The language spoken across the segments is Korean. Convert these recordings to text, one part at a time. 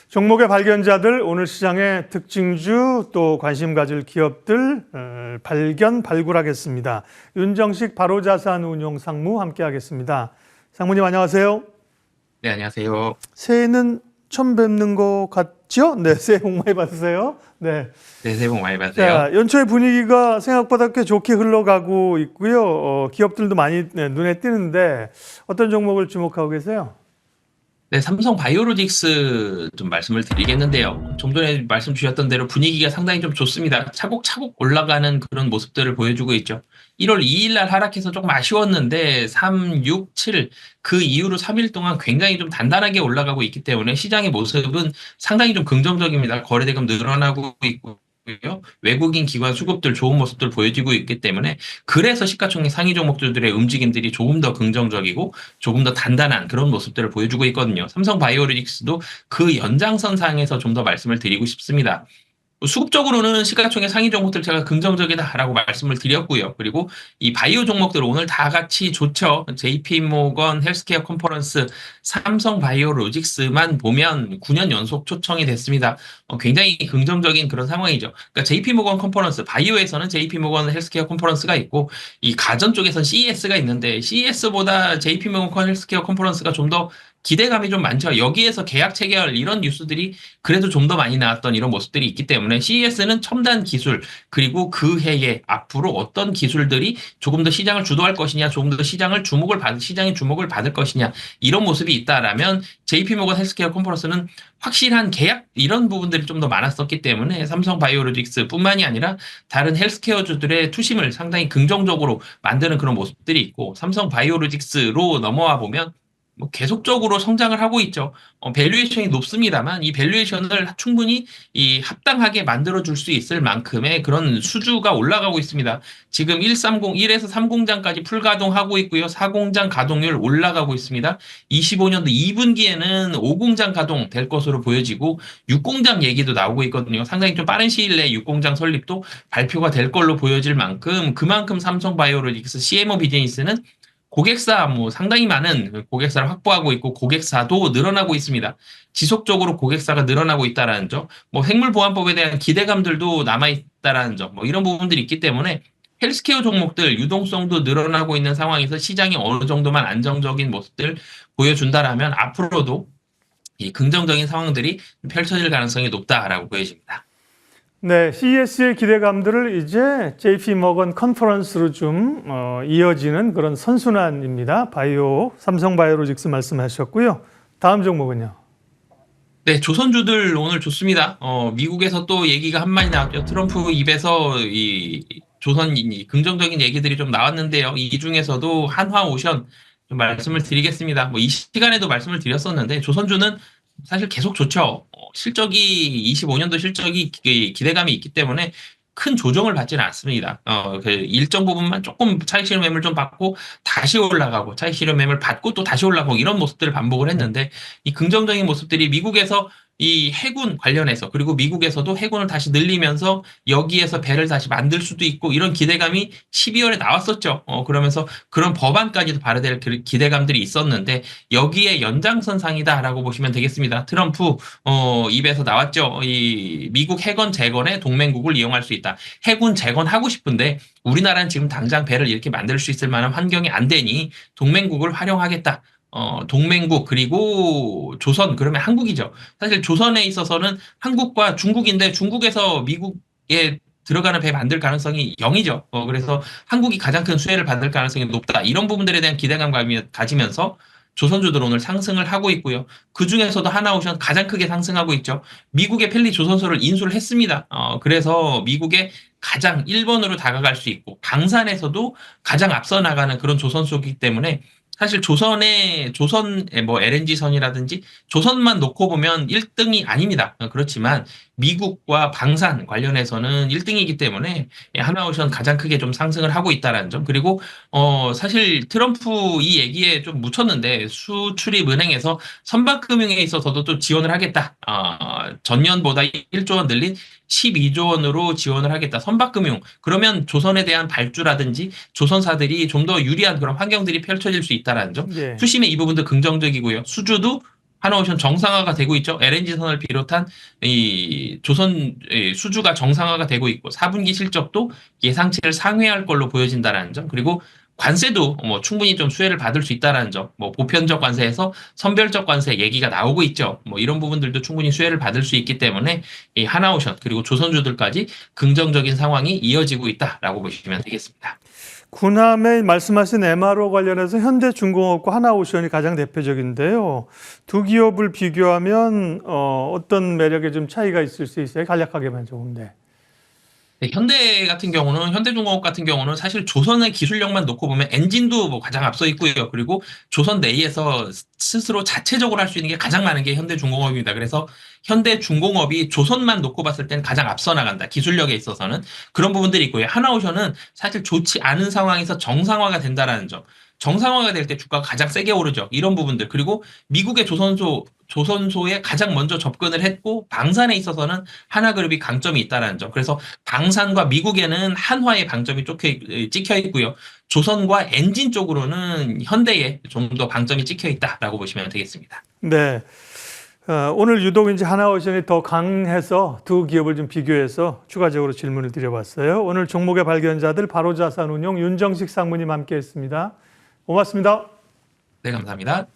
종목의 발견자들, 오늘 시장의 특징주 또 관심 가질 기업들 발견 발굴하겠습니다. 윤정식 바로자산운용 상무 함께하겠습니다. 상무님 안녕하세요. 네, 안녕하세요. 새해는 처음 뵙는 것 같죠? 네, 새해 복 많이 받으세요. 네. 네, 새해 복 많이 받으세요. 자, 연초의 분위기가 생각보다 꽤 좋게 흘러가고 있고요. 기업들도 많이 눈에 띄는데 어떤 종목을 주목하고 계세요? 네, 삼성 바이오로직스 좀 말씀을 드리겠는데요. 좀 전에 말씀 주셨던 대로 분위기가 상당히 좀 좋습니다. 차곡차곡 올라가는 그런 모습들을 보여주고 있죠. 1월 2일 날 하락해서 조금 아쉬웠는데 3, 6, 7, 그 이후로 3일 동안 굉장히 좀 단단하게 올라가고 있기 때문에 시장의 모습은 상당히 좀 긍정적입니다. 거래대금 늘어나고 있고 외국인 기관 수급들 좋은 모습들 보여지고 있기 때문에 그래서 시가총액 상위 종목들의 움직임들이 조금 더 긍정적이고 조금 더 단단한 그런 모습들을 보여주고 있거든요. 삼성 바이오로직스도 그 연장선상에서 좀 더 말씀을 드리고 싶습니다. 수급적으로는 시가총액 상위 종목들 제가 긍정적이다라고 말씀을 드렸고요. 그리고 이 바이오 종목들 오늘 다 같이 좋죠. JP모건 헬스케어 컨퍼런스, 삼성 바이오로직스만 보면 9년 연속 초청이 됐습니다. 굉장히 긍정적인 그런 상황이죠. 그러니까 JP모건 컨퍼런스, 바이오에서는 JP모건 헬스케어 컨퍼런스가 있고 이 가전 쪽에서는 CES가 있는데 CES보다 JP모건 헬스케어 컨퍼런스가 좀 더 기대감이 좀 많죠. 여기에서 계약 체결 이런 뉴스들이 그래도 좀 더 많이 나왔던 이런 모습들이 있기 때문에 CES는 첨단 기술 그리고 그 해에 앞으로 어떤 기술들이 조금 더 시장을 주도할 것이냐, 조금 더 시장이 주목을 받을 것이냐 이런 모습이 있다라면 JP모건 헬스케어 컨퍼런스는 확실한 계약 이런 부분들이 좀 더 많았었기 때문에 삼성 바이오로직스뿐만이 아니라 다른 헬스케어주들의 투심을 상당히 긍정적으로 만드는 그런 모습들이 있고 삼성 바이오로직스로 넘어와 보면 뭐 계속적으로 성장을 하고 있죠. 밸류에이션이 높습니다만 이 밸류에이션을 충분히 이 합당하게 만들어 줄 수 있을 만큼의 그런 수주가 올라가고 있습니다. 지금 1에서 3공장까지 풀가동하고 있고요. 4공장 가동률 올라가고 있습니다. 25년도 2분기에는 5공장 가동 될 것으로 보여지고 6공장 얘기도 나오고 있거든요. 상당히 좀 빠른 시일 내에 6공장 설립도 발표가 될 걸로 보여질 만큼 그만큼 삼성바이오로직스 CMO 비즈니스는 고객사 상당히 많은 고객사를 확보하고 있고 고객사도 늘어나고 있습니다. 지속적으로 고객사가 늘어나고 있다라는 점, 생물보안법에 대한 기대감들도 남아있다라는 점, 이런 부분들이 있기 때문에 헬스케어 종목들 유동성도 늘어나고 있는 상황에서 시장이 어느 정도만 안정적인 모습들 보여준다라면 앞으로도 이 긍정적인 상황들이 펼쳐질 가능성이 높다라고 보여집니다. 네, CES의 기대감들을 이제 JP모건 컨퍼런스로 좀 이어지는 그런 선순환입니다. 삼성 바이오로직스 말씀하셨고요. 다음 종목은요. 네, 조선주들 오늘 좋습니다. 미국에서 또 얘기가 한마디 나왔죠. 트럼프 입에서 이 긍정적인 얘기들이 좀 나왔는데요. 이 중에서도 한화오션 좀 말씀을 드리겠습니다. 이 시간에도 말씀을 드렸었는데 조선주는 사실 계속 좋죠. 실적이 25년도 실적이 기대감이 있기 때문에 큰 조정을 받지는 않습니다. 그 일정 부분만 조금 차익 실현 매물 좀 받고 다시 올라가고 차익 실현 매물 받고 또 다시 올라가고 이런 모습들을 반복을 했는데 이 긍정적인 모습들이 미국에서 이 해군 관련해서 그리고 미국에서도 해군을 다시 늘리면서 여기에서 배를 다시 만들 수도 있고 이런 기대감이 12월에 나왔었죠. 그러면서 그런 법안까지도 발의될 기대감들이 있었는데 여기에 연장선상이다라고 보시면 되겠습니다. 트럼프 입에서 나왔죠. 이 미국 해군 재건에 동맹국을 이용할 수 있다. 해군 재건하고 싶은데 우리나라는 지금 당장 배를 이렇게 만들 수 있을 만한 환경이 안 되니 동맹국을 활용하겠다. 동맹국 그리고 조선 그러면 한국이죠. 사실 조선에 있어서는 한국과 중국인데 중국에서 미국에 들어가는 배 만들 가능성이 0이죠. 그래서 한국이 가장 큰 수혜를 받을 가능성이 높다. 이런 부분들에 대한 기대감 가지면서 조선주들 오늘 상승을 하고 있고요. 그 중에서도 하나오션 가장 크게 상승하고 있죠. 미국의 펠리 조선소를 인수를 했습니다. 그래서 미국의 가장 1번으로 다가갈 수 있고 강산에서도 가장 앞서 나가는 그런 조선소이기 때문에 사실 조선의 LNG선이라든지 조선만 놓고 보면 1등이 아닙니다. 그렇지만 미국과 방산 관련해서는 1등이기 때문에 하나오션 가장 크게 좀 상승을 하고 있다라는 점. 그리고 사실 트럼프 이 얘기에 좀 묻혔는데 수출입은행에서 선박금융에 있어서도 또 지원을 하겠다. 전년보다 1조 원 늘린 12조 원으로 지원을 하겠다. 선박금융. 그러면 조선에 대한 발주라든지 조선사들이 좀 더 유리한 그런 환경들이 펼쳐질 수 있다라는 점. 예. 수심의 이 부분도 긍정적이고요. 수주도 하나오션 정상화가 되고 있죠. LNG선을 비롯한 이 조선 수주가 정상화가 되고 있고 4분기 실적도 예상치를 상회할 걸로 보여진다라는 점. 그리고 관세도 뭐 충분히 좀 수혜를 받을 수 있다라는 점. 뭐 보편적 관세에서 선별적 관세 얘기가 나오고 있죠. 뭐 이런 부분들도 충분히 수혜를 받을 수 있기 때문에 이 하나오션 그리고 조선주들까지 긍정적인 상황이 이어지고 있다라고 보시면 되겠습니다. 군함에 말씀하신 MRO 관련해서 현대중공업과 하나오션이 가장 대표적인데요. 두 기업을 비교하면 어떤 매력에 좀 차이가 있을 수 있어요? 간략하게만 조금. 네. 네, 현대 같은 경우는 현대중공업 같은 경우는 사실 조선의 기술력만 놓고 보면 엔진도 뭐 가장 앞서 있고요. 그리고 조선 내에서 스스로 자체적으로 할 수 있는 게 가장 많은 게 현대중공업입니다. 그래서 현대중공업이 조선만 놓고 봤을 때는 가장 앞서 나간다. 기술력에 있어서는 그런 부분들이 있고요. 하나오션은 사실 좋지 않은 상황에서 정상화가 된다라는 점. 정상화가 될 때 주가가 가장 세게 오르죠. 이런 부분들. 그리고 미국의 조선소에 가장 먼저 접근을 했고 방산에 있어서는 하나그룹이 강점이 있다는 점. 그래서 방산과 미국에는 한화의 방점이 찍혀 있고요. 조선과 엔진 쪽으로는 현대에 좀 더 방점이 찍혀 있다라고 보시면 되겠습니다. 네. 오늘 유독 이제 하나오션이 더 강해서 두 기업을 좀 비교해서 추가적으로 질문을 드려봤어요. 오늘 종목의 발견자들 바로자산운용 윤정식 상무님 함께했습니다. 고맙습니다. 네, 감사합니다.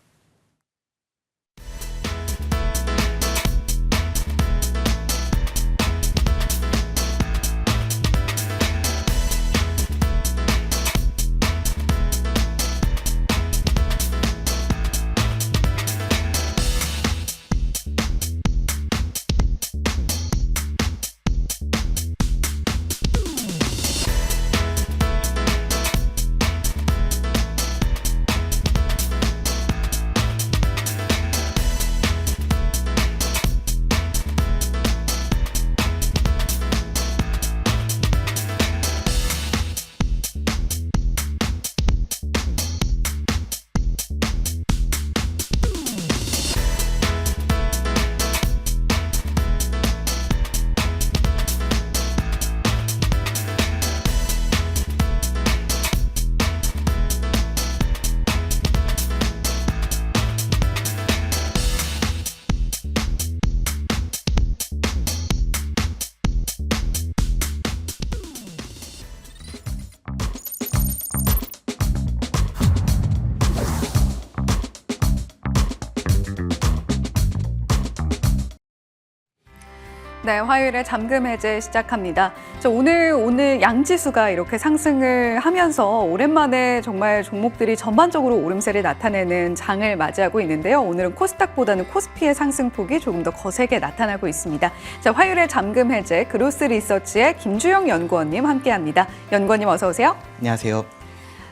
네, 화요일에 잠금 해제 시작합니다. 오늘 양지수가 이렇게 상승을 하면서 오랜만에 정말 종목들이 전반적으로 오름세를 나타내는 장을 맞이하고 있는데요. 오늘은 코스닥보다는 코스피의 상승폭이 조금 더 거세게 나타나고 있습니다. 자, 화요일에 잠금 해제 그로스 리서치의 김주영 연구원님 함께합니다. 연구원님 어서 오세요. 안녕하세요.